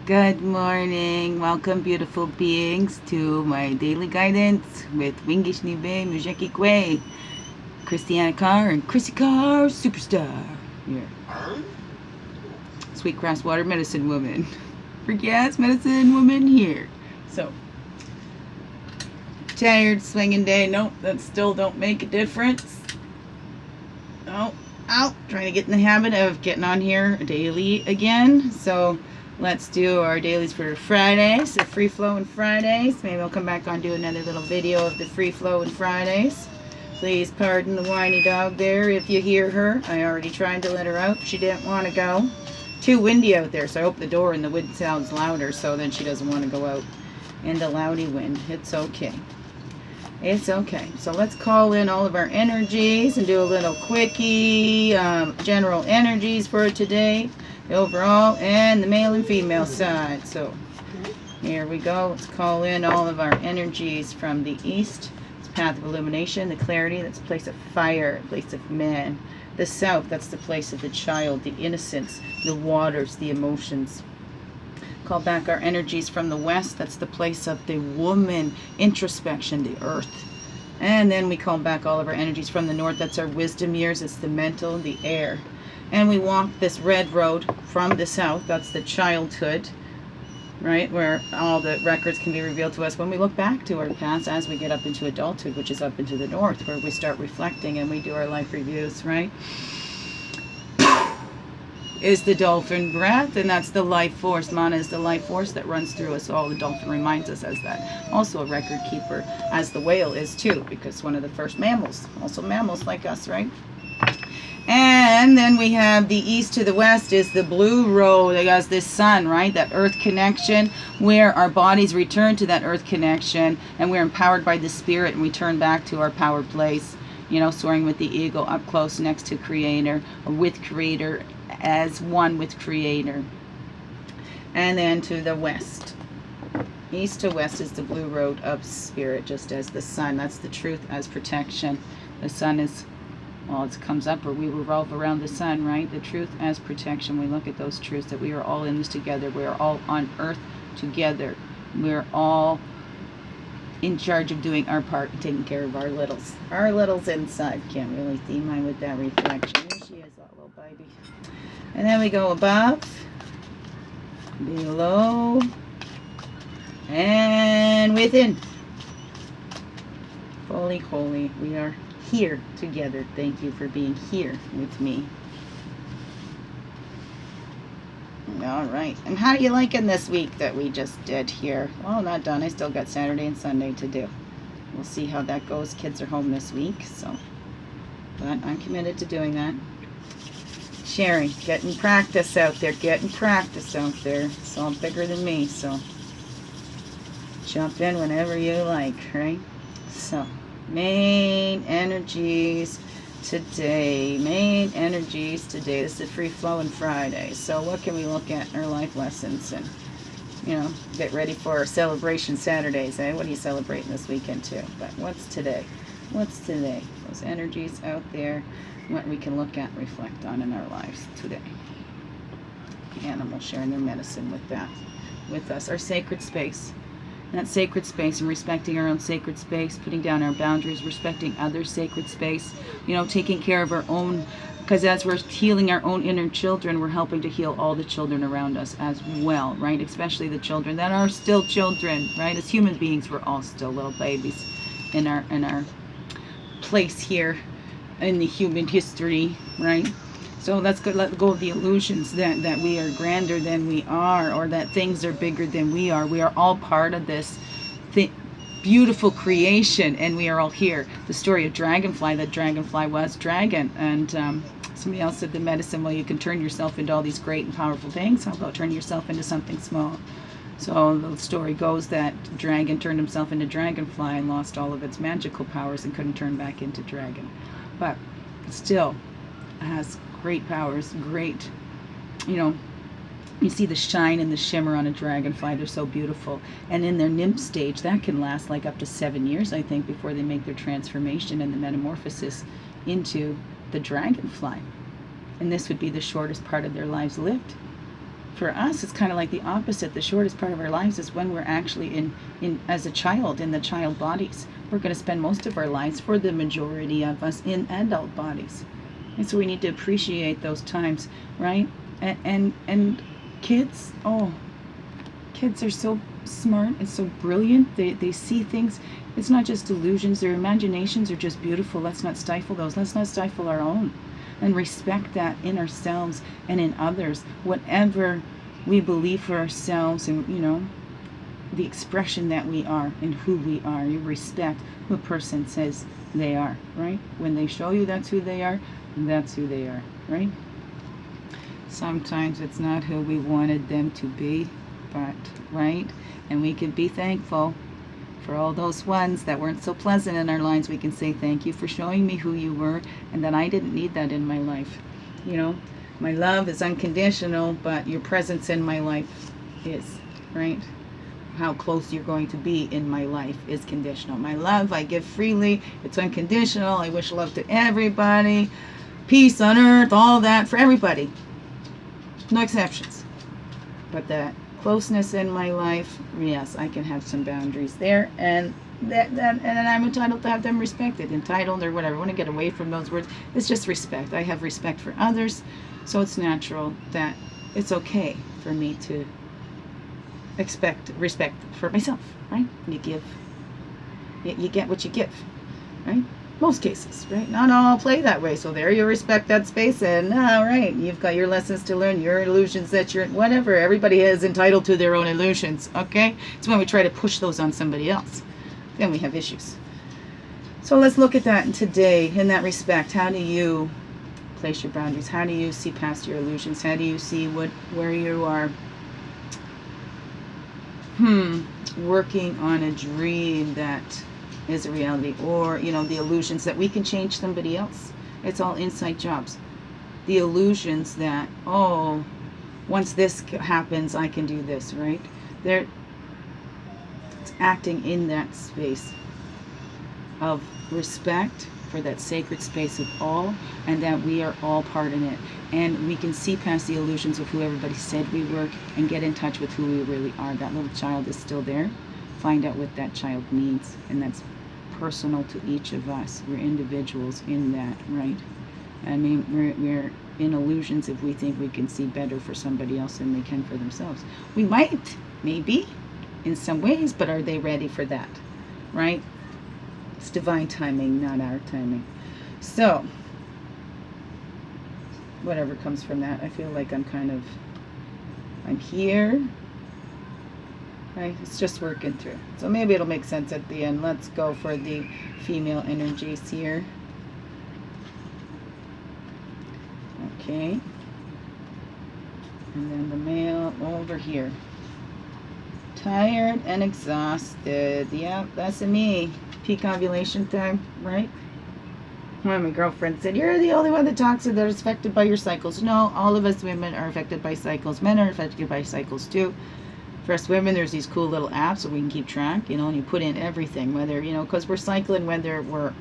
Good morning. Welcome, beautiful beings, to my daily guidance with Wingish Nibe Mujeki Kwe, Christianna Carr, and Chrissy Carr Superstar. Here. Sweetgrass Water Medicine Woman. Freaky ass medicine woman here. So, tired swinging day. Nope, that still don't make a difference. Oh, out. Trying to get in the habit of getting on here daily again. So, let's do our dailies for Fridays, the free flowing Fridays. Maybe I'll come back on and do another little video of the free flowing Fridays. Please pardon the whiny dog there if you hear her. I already tried to let her out. She didn't want to go. Too windy out there, so I open the door and the wind sounds louder, so then she doesn't want to go out in the loudy wind. It's okay. It's okay. So let's call in all of our energies and do a little quickie general energies for today. The overall and the male and female side. So here we go. Let's call in all of our energies from the east. It's path of illumination, the clarity, that's the place of fire, place of man. The south, that's the place of the child, the innocence, the waters, the emotions. Call back our energies from the west, that's the place of the woman, introspection, the earth. And then we call back all of our energies from the north, that's our wisdom years, it's the mental, the air. And we walk this red road from the south, that's the childhood, right, where all the records can be revealed to us when we look back to our past as we get up into adulthood, which is up into the north, where we start reflecting and we do our life reviews, right? Is the dolphin breath, and that's the life force. Mana is the life force that runs through us all. The dolphin reminds us as that. Also a record keeper, as the whale is too, because one of the first mammals. Also mammals like us, right? And then we have the east to the west is the blue road. It has this sun, right? That earth connection, where our bodies return to that earth connection, and we're empowered by the spirit, and we turn back to our power place. You know, soaring with the eagle, up close next to Creator, or with Creator, as one with Creator. And then to the west. East to west is the blue road of spirit, just as the sun. That's the truth as protection. The sun is... well, it comes up, or we revolve around the sun, right? The truth as protection. We look at those truths, that we are all in this together. We are all on earth together. We're all in charge of doing our part, taking care of our littles. Our littles inside. Can't really see mine with that reflection. There she is, that little baby. And then we go above, below, and within. Holy, holy, we are here together. Thank you for being here with me. All right. And how are you liking this week that we just did here? Well, not done. I still got Saturday and Sunday to do. We'll see how that goes. Kids are home this week, so. But I'm committed to doing that. Sharing, getting practice out there. Getting practice out there. It's all bigger than me, so. Jump in whenever you like, right? So. Main energies today. This is Free Flowing Friday. So what can we look at in our life lessons and, you know, get ready for our celebration Saturdays, eh? What are you celebrating this weekend too? But what's today? What's today? Those energies out there, what we can look at and reflect on in our lives today. Animals sharing their medicine with that, with us. Our sacred space. That sacred space, and respecting our own sacred space, putting down our boundaries, respecting others' sacred space, you know, taking care of our own, because as we're healing our own inner children, we're helping to heal all the children around us as well, right? Especially the children that are still children, right? As human beings, we're all still little babies in our place here in the human history, right? So let's go, let go of the illusions that we are grander than we are, or that things are bigger than we are. We are all part of this beautiful creation, and we are all here. The story of Dragonfly, that Dragonfly was dragon, and somebody else said the medicine, well, you can turn yourself into all these great and powerful things. How about turning yourself into something small? So the story goes that dragon turned himself into Dragonfly and lost all of its magical powers and couldn't turn back into dragon. But still has great powers, great, you know, you see the shine and the shimmer on a dragonfly. They're so beautiful. And in their nymph stage, that can last like up to 7 years, I think, before they make their transformation and the metamorphosis into the dragonfly. And this would be the shortest part of their lives lived. For us, it's kind of like the opposite. The shortest part of our lives is when we're actually in as a child, in the child bodies. We're going to spend most of our lives, for the majority of us, in adult bodies. And so we need to appreciate those times, right? And kids, kids are so smart and so brilliant. They see things. It's not just illusions. Their imaginations are just beautiful. Let's not stifle those. Let's not stifle our own. And respect that in ourselves and in others. Whatever we believe for ourselves, and the expression that we are and who we are. You respect who a person says they are, right? When they show you that's who they are, that's who they are, right? Sometimes it's not who we wanted them to be, but, right? And we can be thankful for all those ones that weren't so pleasant in our lives. We can say, thank you for showing me who you were, and that I didn't need that in my life. My love is unconditional, but your presence in my life is, right? How close you're going to be in my life is conditional. My love, I give freely. It's unconditional. I wish love to everybody. Peace on earth, all that for everybody. No exceptions. But that closeness in my life, yes, I can have some boundaries there, and and I'm entitled to have them respected. Entitled or whatever. I want to get away from those words. It's just respect. I have respect for others, so it's natural that it's okay for me to expect respect for myself, right? You get what you give, right? Most cases, right? Not all play that way. So there you respect that space, and all right, you've got your lessons to learn, your illusions that you're, whatever. Everybody is entitled to their own illusions, okay? It's when we try to push those on somebody else, then we have issues. So let's look at that today in that respect. How do you place your boundaries? How do you see past your illusions? How do you see where you are working on a dream that is a reality, or the illusions that we can change somebody else? It's all inside jobs. The illusions that, once this happens I can do this, right? It's acting in that space of respect for that sacred space of all, and that we are all part in it, and we can see past the illusions of who everybody said we were and get in touch with who we really are. That little child is still there. Find out what that child needs, and that's personal to each of us. We're individuals in that, right? I mean, we're in illusions if we think we can see better for somebody else than they can for themselves. We might, maybe, in some ways, but are they ready for that, right? It's divine timing, not our timing. So, whatever comes from that, I feel like I'm here, right? It's just working through. So maybe it'll make sense at the end. Let's go for the female energies here. Okay. And then the male over here. Tired and exhausted. Yeah, that's me. Peak ovulation time, right? My girlfriend said, you're the only one that talks that is affected by your cycles. No, all of us women are affected by cycles. Men are affected by cycles too. For us women, there's these cool little apps so we can keep track, and you put in everything, whether, because we're cycling, whether we're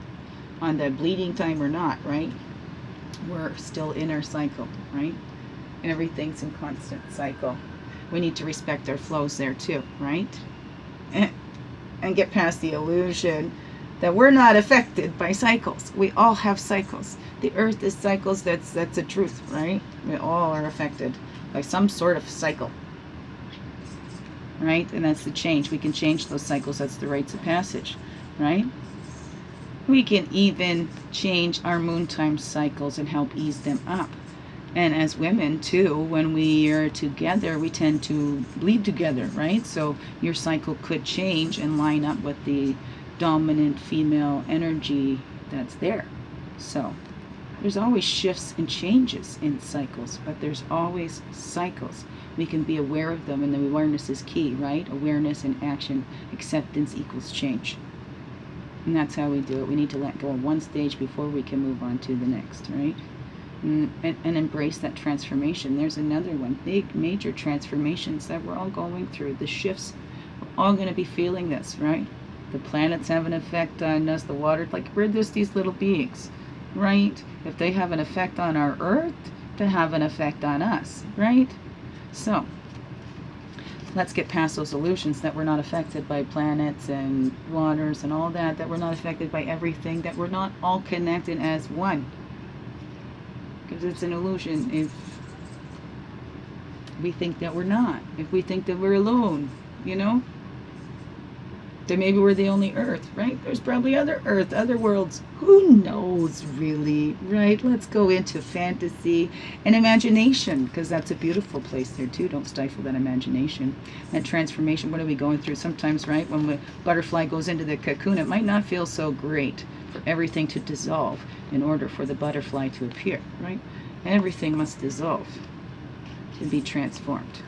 on the bleeding time or not, right? We're still in our cycle, right? And everything's in constant cycle. We need to respect our flows there too, right? And get past the illusion that we're not affected by cycles. We all have cycles. The earth is cycles. That's a truth, right? We all are affected by some sort of cycle, right? And that's the change. We can change those cycles. That's the rites of passage, right? We can even change our moon time cycles and help ease them up. And as women too, when we are together, we tend to bleed together, right? So your cycle could change and line up with the dominant female energy that's there. So there's always shifts and changes in cycles, but there's always cycles. We can be aware of them, and the awareness is key, right? Awareness and action. Acceptance equals change. And that's how we do it. We need to let go of one stage before we can move on to the next, right? And embrace that transformation. There's another one. Big, major transformations that we're all going through. The shifts, we're all going to be feeling this, right? The planets have an effect on us. The water, like we're just these little beings, right? If they have an effect on our earth, they have an effect on us, right? So let's get past those illusions that we're not affected by planets and waters and all that, that we're not affected by everything, that we're not all connected as one. Because it's an illusion if we think that we're not, if we think that we're alone, you know? Then maybe we're the only Earth, right? There's probably other Earth, other worlds. Who knows, really, right? Let's go into fantasy and imagination, because that's a beautiful place there, too. Don't stifle that imagination. That transformation, what are we going through? Sometimes, right, when the butterfly goes into the cocoon, it might not feel so great for everything to dissolve in order for the butterfly to appear, right? Everything must dissolve to be transformed.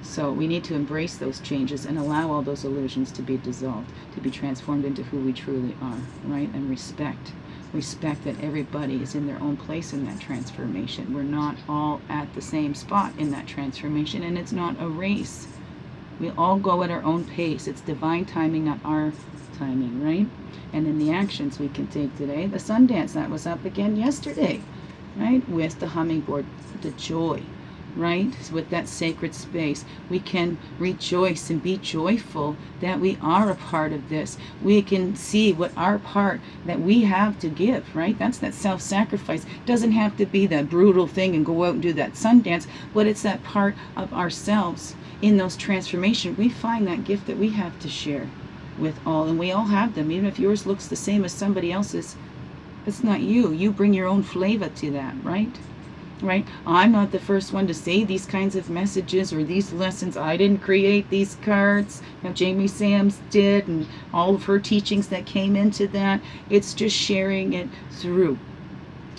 So we need to embrace those changes and allow all those illusions to be dissolved, to be transformed into who we truly are, right? And respect that everybody is in their own place in that transformation. We're not all at the same spot in that transformation, and it's not a race. We all go at our own pace. It's divine timing, not our timing, right? And in the actions we can take today, the sun dance, that was up again yesterday, right? With the hummingbird, the joy, right? With that sacred space, we can rejoice and be joyful that we are a part of this. We can see what our part that we have to give, right? That's that self-sacrifice. Doesn't have to be that brutal thing and go out and do that sun dance, but it's that part of ourselves in those transformations. We find that gift that we have to share with all, and we all have them. Even if yours looks the same as somebody else's, it's not you. You bring your own flavor to that, right? Right? I'm not the first one to say these kinds of messages or these lessons. I didn't create these cards. Now, Jamie Sams did, and all of her teachings that came into that. It's just sharing it through,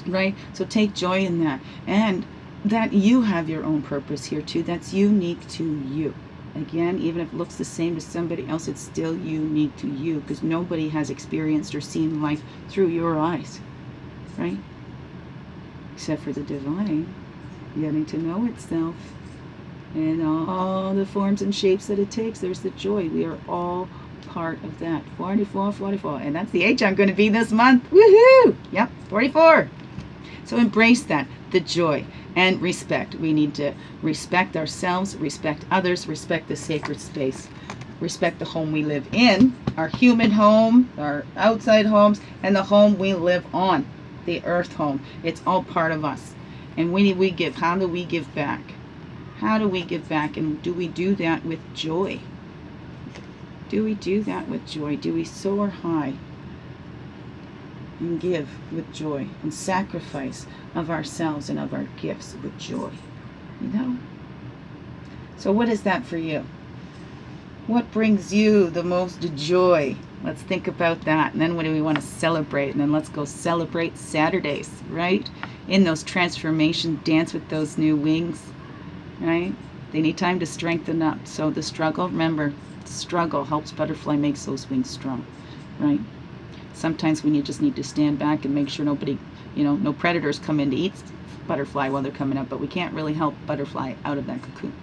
right? So take joy in that. And that you have your own purpose here too. That's unique to you. Again, even if it looks the same to somebody else, it's still unique to you, because nobody has experienced or seen life through your eyes, right? Except for the divine, getting to know itself in all the forms and shapes that it takes. There's the joy. We are all part of that. 44, 44. And that's the age I'm going to be this month. Woohoo! Yep, 44. So embrace that, the joy and respect. We need to respect ourselves, respect others, respect the sacred space, respect the home we live in, our human home, our outside homes, and the home we live on. The earth home. It's all part of us. And we give. How do we give back? How do we give back? And do we do that with joy? Do we do that with joy? Do we soar high and give with joy and sacrifice of ourselves and of our gifts with joy? You know? So what is that for you? What brings you the most joy? Let's think about that. And then what do we want to celebrate? And then let's go celebrate Saturdays, right? In those transformations, dance with those new wings, right? They need time to strengthen up. So the struggle, remember, struggle helps butterfly makes those wings strong, right? Sometimes we just need to stand back and make sure nobody, no predators come in to eat butterfly while they're coming up, but we can't really help butterfly out of that cocoon.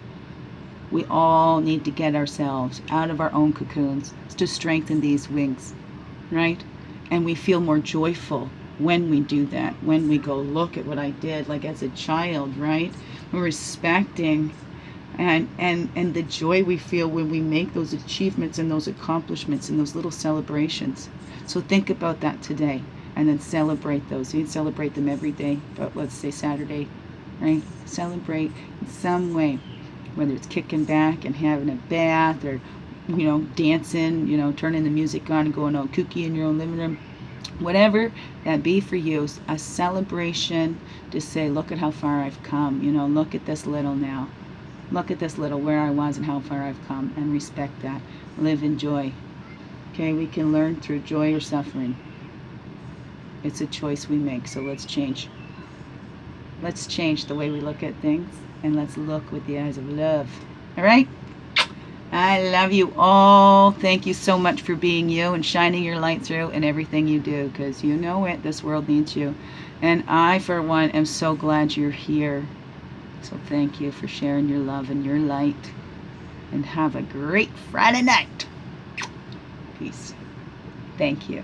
We all need to get ourselves out of our own cocoons to strengthen these wings, right? And we feel more joyful when we do that, when we go, look at what I did, like as a child, right? We're respecting and the joy we feel when we make those achievements and those accomplishments and those little celebrations. So think about that today and then celebrate those. You can celebrate them every day, but let's say Saturday, right? Celebrate in some way, whether it's kicking back and having a bath or, dancing, turning the music on and going all kooky in your own living room. Whatever that be for you, a celebration to say, look at how far I've come. Look at this little now. Look at this little, where I was and how far I've come, and respect that. Live in joy. Okay, we can learn through joy or suffering. It's a choice we make, so let's change. Let's change the way we look at things, and let's look with the eyes of love. All right? I love you all. Thank you so much for being you and shining your light through in everything you do, because you know it, this world needs you. And I, for one, am so glad you're here. So thank you for sharing your love and your light. And have a great Friday night. Peace. Thank you.